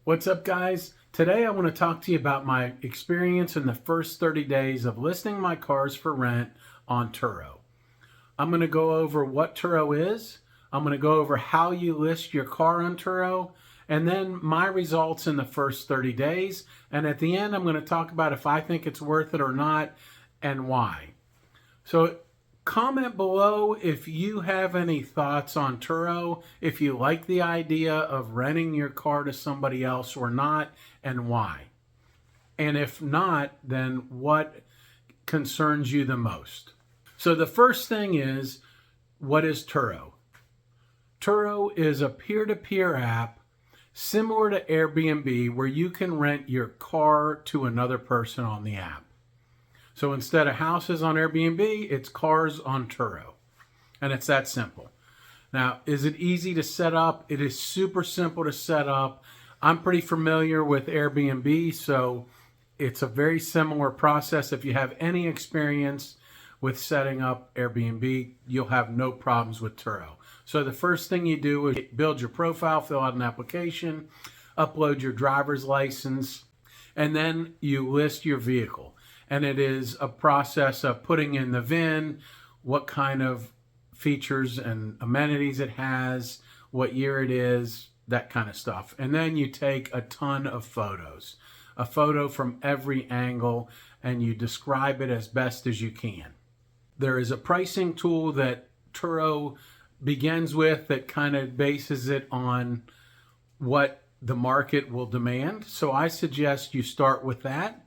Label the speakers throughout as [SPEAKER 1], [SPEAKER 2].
[SPEAKER 1] What's up, guys? Today I want to talk to you about my experience in the first 30 days of listing my cars for rent on Turo. I'm going to go over what Turo is. I'm going to go over how you list your car on Turo, and then my results in the first 30 days. And at the end, I'm going to talk about if I think it's worth it or not and why. So comment below if you have any thoughts on Turo, if you like the idea of renting your car to somebody else or not, and why. And if not, then what concerns you the most? So the first thing is, what is Turo? Turo is a peer-to-peer app similar to Airbnb where you can rent your car to another person on the app. So instead of houses on Airbnb, it's cars on Turo. And it's that simple. Now, is it easy to set up? It is super simple to set up. I'm pretty familiar with Airbnb, so it's a very similar process. If you have any experience with setting up Airbnb, you'll have no problems with Turo. So the first thing you do is build your profile, fill out an application, upload your driver's license, and then you list your vehicle. And it is a process of putting in the VIN, what kind of features and amenities it has, what year it is, that kind of stuff. And then you take a ton of photos, a photo from every angle, and you describe it as best as you can. There is a pricing tool that Turo begins with that kind of bases it on what the market will demand. So I suggest you start with that.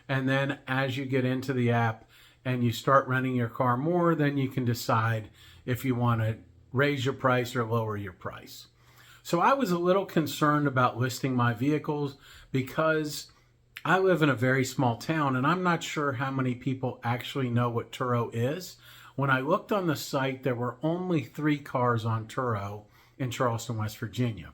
[SPEAKER 1] And then as you get into the app and you start renting your car more, then you can decide if you want to raise your price or lower your price. So I was a little concerned about listing my vehicles because I live in a very small town and I'm not sure how many people actually know what Turo is. When I looked on the site, there were only 3 cars on Turo in Charleston, West Virginia.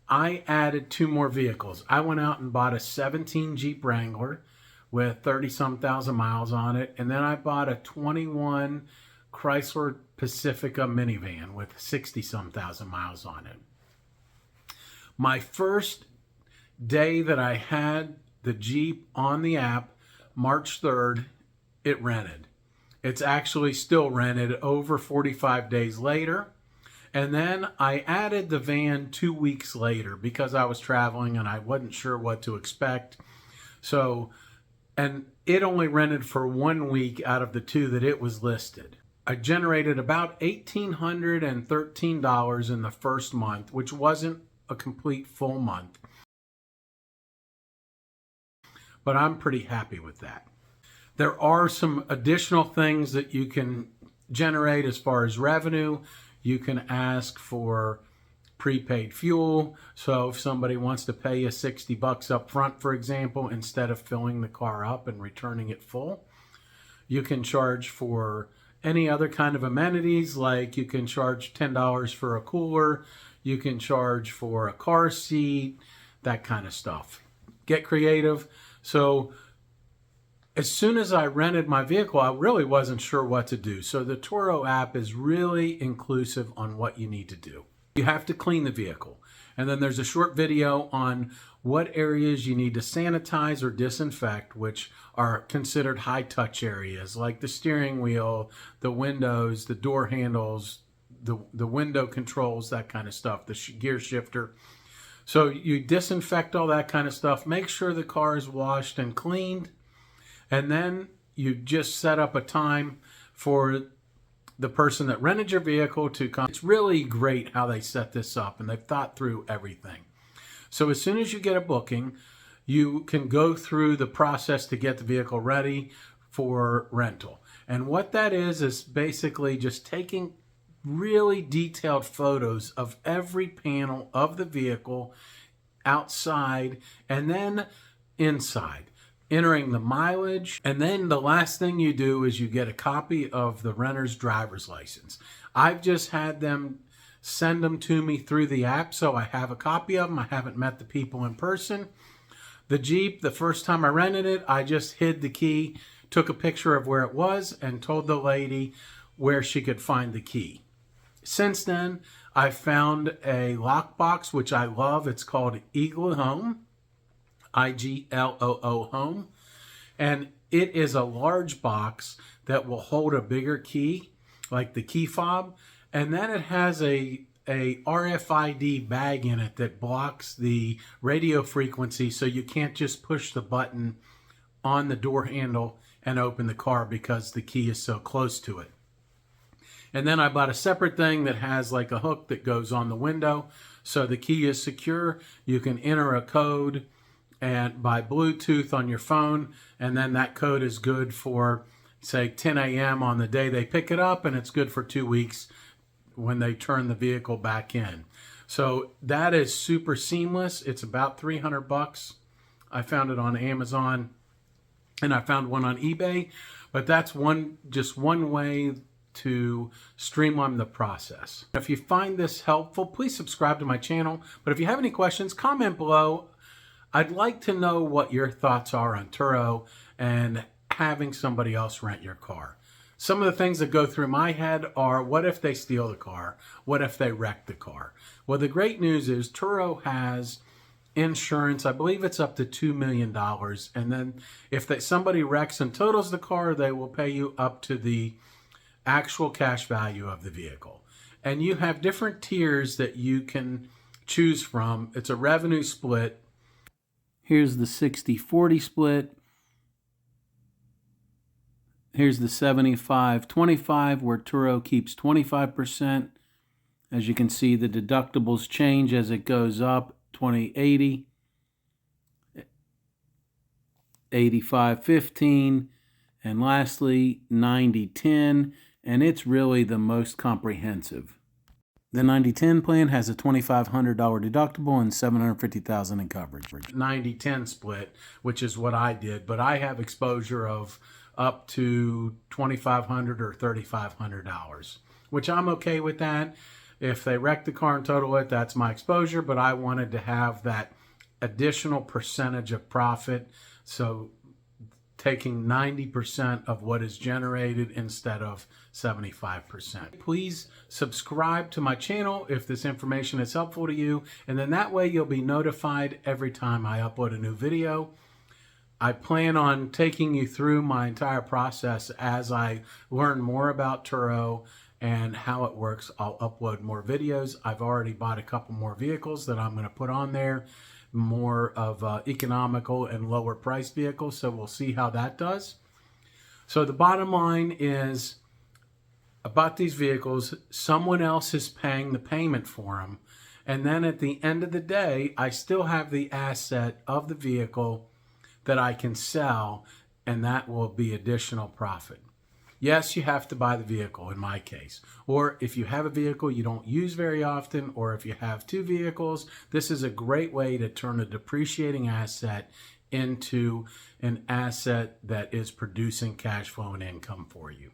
[SPEAKER 1] I added 2 more vehicles. I went out and bought a 17 Jeep Wrangler with 30-some thousand miles on it. And then I bought a 21 Chrysler Pacifica minivan with 60-some thousand miles on it. My first day that I had the Jeep on the app, March 3rd, it rented. It's actually still rented over 45 days later. And then I added the van 2 weeks later because I was traveling and I wasn't sure what to expect. And it only rented for 1 week out of the 2 that it was listed. I generated about $1,813 in the first month, which wasn't a complete full month. But I'm pretty happy with that. There are some additional things that you can generate as far as revenue. You can ask for prepaid fuel. So if somebody wants to pay you $60 up front, for example, instead of filling the car up and returning it full, you can charge for any other kind of amenities, like you can charge $10 for a cooler, you can charge for a car seat, that kind of stuff. Get creative. So as soon as I rented my vehicle, I really wasn't sure what to do. So the Turo app is really inclusive on what you need to do. You have to clean the vehicle. And then there's a short video on what areas you need to sanitize or disinfect, which are considered high touch areas, like the steering wheel, the windows, the door handles, the window controls, that kind of stuff, the gear shifter. So you disinfect all that kind of stuff. Make sure the car is washed and cleaned. And then you just set up a time for the person that rented your vehicle to come. It's really great how they set this up, and they've thought through everything. So as soon as you get a booking, you can go through the process to get the vehicle ready for rental. And what that is basically just taking really detailed photos of every panel of the vehicle outside and then inside, entering the mileage. And then the last thing you do is you get a copy of the renter's driver's license. I've just had them send them to me through the app, so I have a copy of them. I haven't met the people in person. The Jeep, the first time I rented it, I just hid the key, took a picture of where it was, and told the lady where she could find the key. Since then, I found a lockbox, which I love. It's called Igloo Home, IGLOO Home. And it is a large box that will hold a bigger key, like the key fob. And then it has a RFID bag in it that blocks the radio frequency, so you can't just push the button on the door handle and open the car because the key is so close to it. And then I bought a separate thing that has like a hook that goes on the window, so the key is secure. You can enter a code and by Bluetooth on your phone, and then that code is good for, say, 10 a.m. on the day they pick it up, and it's good for 2 weeks when they turn the vehicle back in. So that is super seamless. It's about $300. I found it on Amazon, and I found one on eBay, but that's just one way to streamline the process. If you find this helpful, please subscribe to my channel. But if you have any questions, comment below. I'd like to know what your thoughts are on Turo and having somebody else rent your car. Some of the things that go through my head are, what if they steal the car? What if they wreck the car? Well, the great news is Turo has insurance. I believe it's up to $2 million. And then if somebody wrecks and totals the car, they will pay you up to the actual cash value of the vehicle. And you have different tiers that you can choose from. It's a revenue split. Here's the 60-40 split. Here's the 75-25, where Turo keeps 25%. As you can see, the deductibles change as it goes up. 20-80, 85-15, and lastly 90-10, and it's really the most comprehensive. The 90-10 plan has a $2,500 deductible and $750,000 in coverage. 90-10 split, which is what I did, but I have exposure of up to $2,500 or $3,500, which I'm okay with that. If they wreck the car and total it, that's my exposure, but I wanted to have that additional percentage of profit, so taking 90% of what is generated instead of 75%. Please subscribe to my channel if this information is helpful to you, and then that way you'll be notified every time I upload a new video. I plan on taking you through my entire process as I learn more about Turo and how it works. I'll upload more videos. I've already bought a couple more vehicles that I'm going to put on there, more of economical and lower price vehicles, so we'll see how that does. So the bottom line is, I bought these vehicles, someone else is paying the payment for them, and then at the end of the day, I still have the asset of the vehicle that I can sell, and that will be additional profit. Yes, you have to buy the vehicle in my case. Or if you have a vehicle you don't use very often, or if you have two vehicles, this is a great way to turn a depreciating asset into an asset that is producing cash flow and income for you.